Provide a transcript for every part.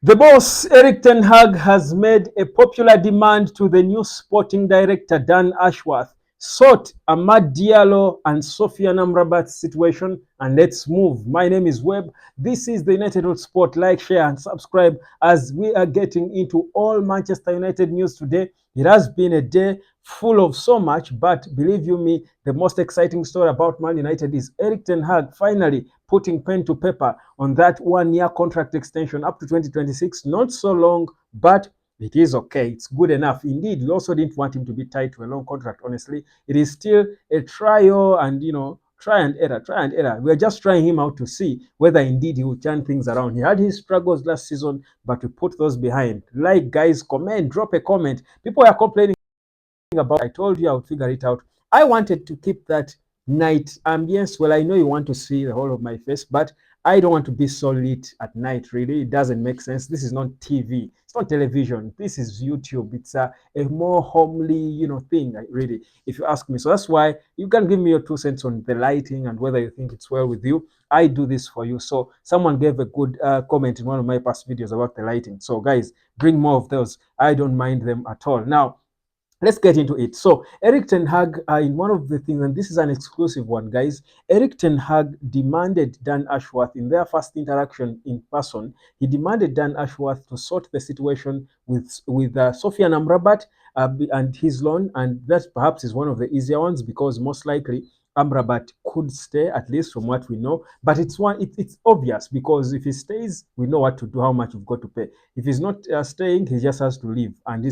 The boss, Erik ten Hag, has made a popular demand to the new sporting director, Dan Ashworth. Sort AMAD Diallo and Sofiane Amrabat's situation and let's move. My name is Webb. This is the United World Sport. Like, share, and subscribe as we are getting into all Manchester United news today. It has been a day full of so much, but believe you me, the most exciting story about Man United is Erik ten Hag finally putting pen to paper on that 1-year contract extension up to 2026. Not so long, but it is okay. It's good enough. Indeed, we also didn't want him to be tied to a long contract, honestly. It is still a trial and, try and error. We're just trying him out to see whether indeed he will turn things around. He had his struggles last season, but we put those behind. Like, guys, comment, drop a comment. People are complaining about, I told you I would figure it out. I wanted to keep that night ambience. Well, I know you want to see the whole of my face, but I don't want to be so lit at night, really. It doesn't make sense. This is not TV. It's not television. This is YouTube. It's a more homely, thing, really, if you ask me. So that's why you can give me your 2 cents on the lighting and whether you think it's well with you. I do this for you. So someone gave a good comment in one of my past videos about the lighting. So guys, bring more of those. I don't mind them at all. Now, let's get into it. So Erik ten Hag, in one of the things, and this is an exclusive one, guys, Erik ten Hag demanded Dan Ashworth in their first interaction in person. He demanded Dan Ashworth to sort the situation with Sofiane Amrabat and his loan, and that perhaps is one of the easier ones because most likely AMRABAT could stay, at least from what we know. But it's obvious because if he stays, we know what to do, how much we've got to pay. If he's not staying, he just has to leave, and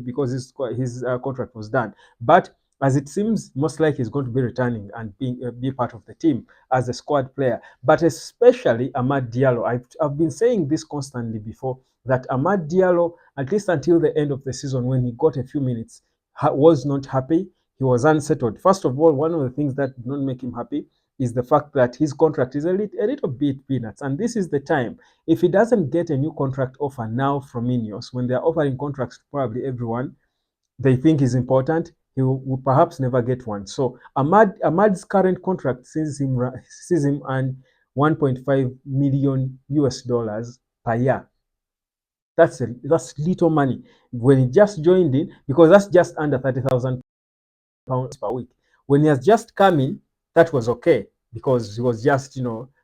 because his contract was done. But as it seems, most likely he's going to be returning and be part of the team as a squad player. But especially AMAD Diallo. I've been saying this constantly before, that AMAD Diallo, at least until the end of the season when he got a few minutes, was not happy. He was unsettled. First of all, one of the things that did not make him happy is the fact that his contract is a little bit peanuts. And this is the time. If he doesn't get a new contract offer now from Ineos, when they're offering contracts to probably everyone they think is important, he will perhaps never get one. So Ahmad's current contract sees him earn 1.5 million US dollars per year. That's little money when he just joined in, because that's just under 30,000 pounds per week. When he has just come in, that was okay because he was just,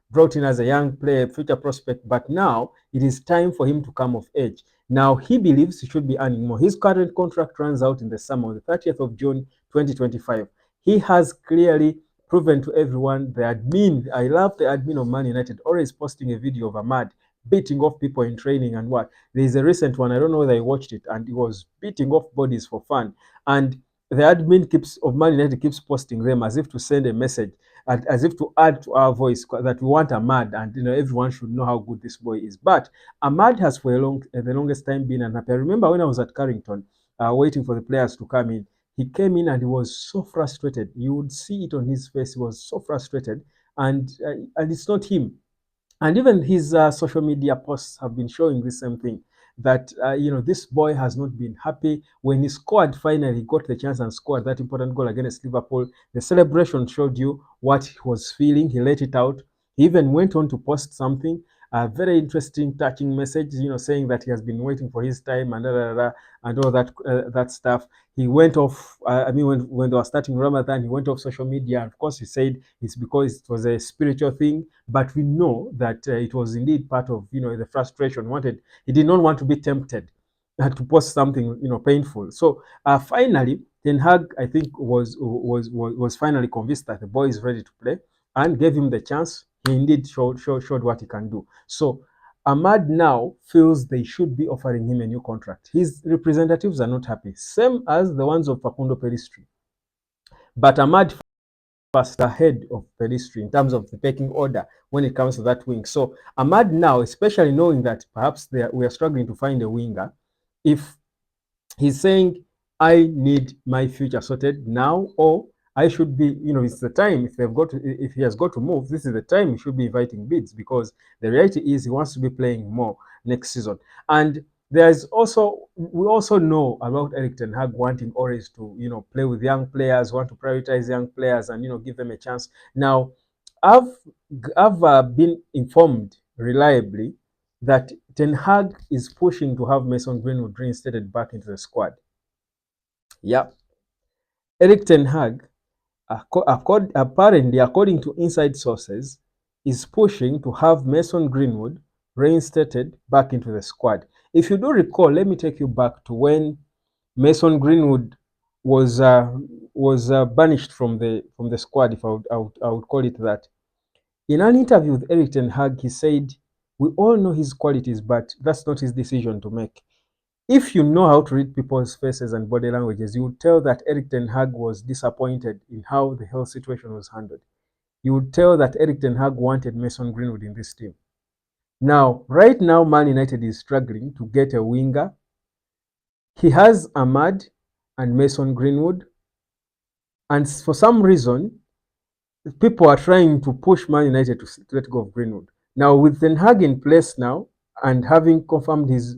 brought in as a young player, future prospect. But now it is time for him to come of age. Now he believes he should be earning more. His current contract runs out in the summer, on the 30th of June, 2025. He has clearly proven to everyone, the admin, I love the admin of Man United, always posting a video of AMAD beating off people in training and what. There is a recent one, I don't know whether I watched it, and he was beating off bodies for fun. And the admin of Man United keeps posting them as if to send a message, as if to add to our voice that we want AMAD, and everyone should know how good this boy is. But AMAD has for the longest time been unhappy. I remember when I was at Carrington, waiting for the players to come in. He came in and he was so frustrated. You would see it on his face. He was so frustrated, and it's not him. And even his social media posts have been showing the same thing, that this boy has not been happy. When he scored, finally got the chance and scored that important goal against Liverpool, the celebration showed you what he was feeling. He let it out. He even went on to post something, a very interesting, touching message, saying that he has been waiting for his time and and all that stuff. He went off. When they were starting Ramadan, he went off social media. And of course, he said it's because it was a spiritual thing. But we know that it was indeed part of the frustration. He did not want to be tempted to post something painful. So finally, Ten Hag, I think, was finally convinced that the boy is ready to play and gave him the chance. He indeed showed what he can do. So AMAD now feels they should be offering him a new contract. His representatives are not happy, same as the ones of Facundo Pellistri. But AMAD first ahead of Pellistri in terms of the pecking order when it comes to that wing. So AMAD now, especially knowing that perhaps we are struggling to find a winger, if he's saying, I need my future sorted now, or I should be, it's the time. If he has got to move, this is the time he should be inviting bids, because the reality is he wants to be playing more next season. And we also know about Erik ten Hag wanting always to, play with young players, want to prioritize young players and, give them a chance. Now, I've been informed reliably that Ten Hag is pushing to have Mason Greenwood reinstated back into the squad. Yeah. Erik Ten Hag, apparently, according to inside sources, is pushing to have Mason Greenwood reinstated back into the squad. If you do recall, let me take you back to when Mason Greenwood was banished from the squad, if I would call it that. In an interview with Erik Ten Hag, he said, "We all know his qualities, but that's not his decision to make." If you know how to read people's faces and body languages, you would tell that Erik Ten Hag was disappointed in how the health situation was handled. You would tell that Erik Ten Hag wanted Mason Greenwood in this team. Now, right now, Man United is struggling to get a winger. He has AMAD and Mason Greenwood, and for some reason, people are trying to push Man United to let go of Greenwood. Now, with Ten Hag in place now, and having confirmed his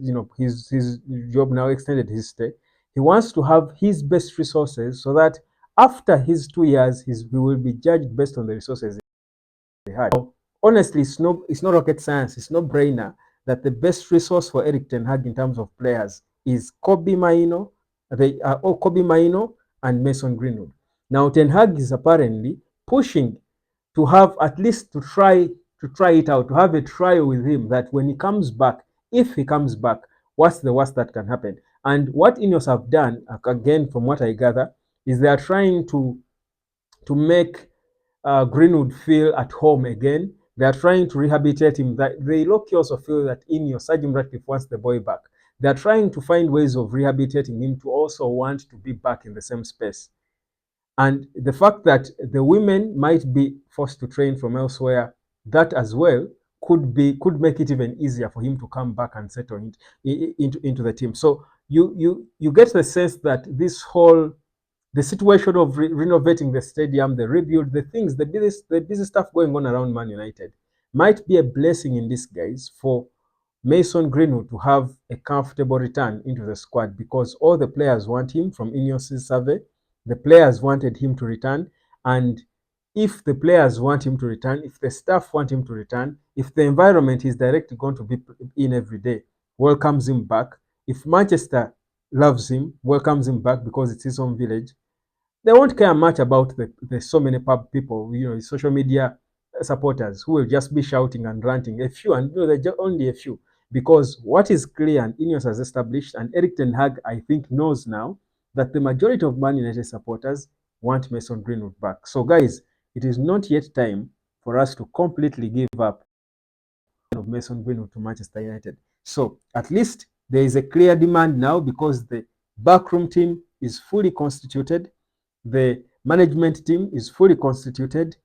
job now, extended his stay, he wants to have his best resources so that after his 2 years, he will be judged based on the resources he had. Now, honestly, it's not rocket science. It's no brainer that the best resource for Erik Ten Hag in terms of players is Kobe Maino. They are all Kobe Maino and Mason Greenwood. Now, Ten Hag is apparently pushing to have at least to try it out, to have a trial with him that when he comes back, if he comes back, what's the worst that can happen? And what Ineos have done, again, from what I gather, is they are trying to make Greenwood feel at home again. They are trying to rehabilitate him. That they look also feel that Ineos, Sir Jim Ratcliffe wants the boy back. They are trying to find ways of rehabilitating him to also want to be back in the same space. And the fact that the women might be forced to train from elsewhere, that as well could make it even easier for him to come back and settle into the team. So you get the sense that the situation of renovating the stadium, the rebuild, the busy stuff going on around Man United might be a blessing in disguise for Mason Greenwood to have a comfortable return into the squad, because all the players want him. From Ineos' survey, the players wanted him to return, and if the players want him to return, if the staff want him to return, if the environment he's directly going to be in every day welcomes him back, if Manchester loves him, welcomes him back because it's his own village, they won't care much about the so many pub people, social media supporters who will just be shouting and ranting. A few, and they're only a few, because what is clear and Ineos has established, and Erik Ten Hag, I think, knows now, that the majority of Man United supporters want Mason Greenwood back. So, guys, it is not yet time for us to completely give up of Mason Greenwood to Manchester United. So, at least there is a clear demand now, because the backroom team is fully constituted. The management team is fully constituted.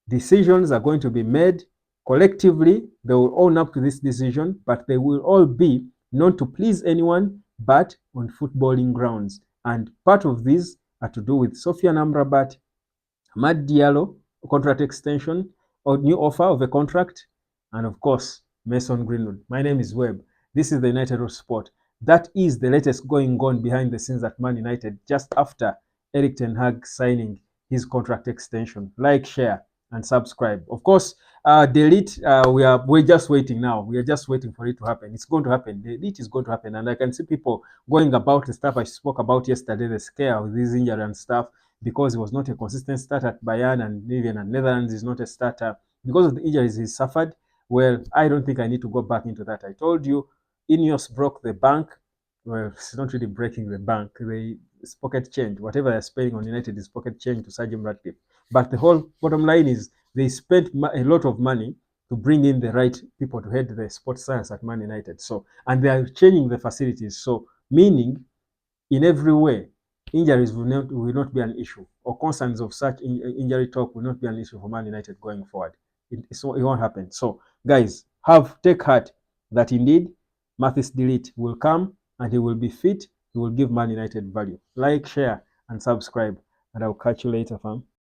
Decisions are going to be made collectively. They will own up to this decision, but they will all be not to please anyone, but on footballing grounds. And part of these are to do with Sofiane AMRABAT, AMAD Diallo, contract extension or new offer of a contract, and of course, Mason Greenwood. My name is Webb. This is the United of Sport. That is the latest going on behind the scenes at Man United just after Erik Ten Hag signing his contract extension. Like, share, and subscribe. Of course, delete. We're just waiting now. We are just waiting for it to happen. It's going to happen. The delete is going to happen, and I can see people going about the stuff I spoke about yesterday, the scare with this injury and stuff, because he was not a consistent starter at Bayern, and even at Netherlands is not a starter because of the injuries he suffered. Well, I don't think I need to go back into that. I told you, Ineos broke the bank. Well, it's not really breaking the bank. It's pocket change. Whatever they're spending on United is pocket change to Sir Jim Ratcliffe. But the whole bottom line is they spent a lot of money to bring in the right people to head the sports science at Man United. So, and they are changing the facilities. So, meaning in every way, injuries will not be an issue, or concerns of such injury talk will not be an issue for Man United going forward. It won't happen. So, guys, take heart that indeed Mathis Delete will come and he will be fit. He will give Man United value. Like, share, and subscribe, and I'll catch you later, fam.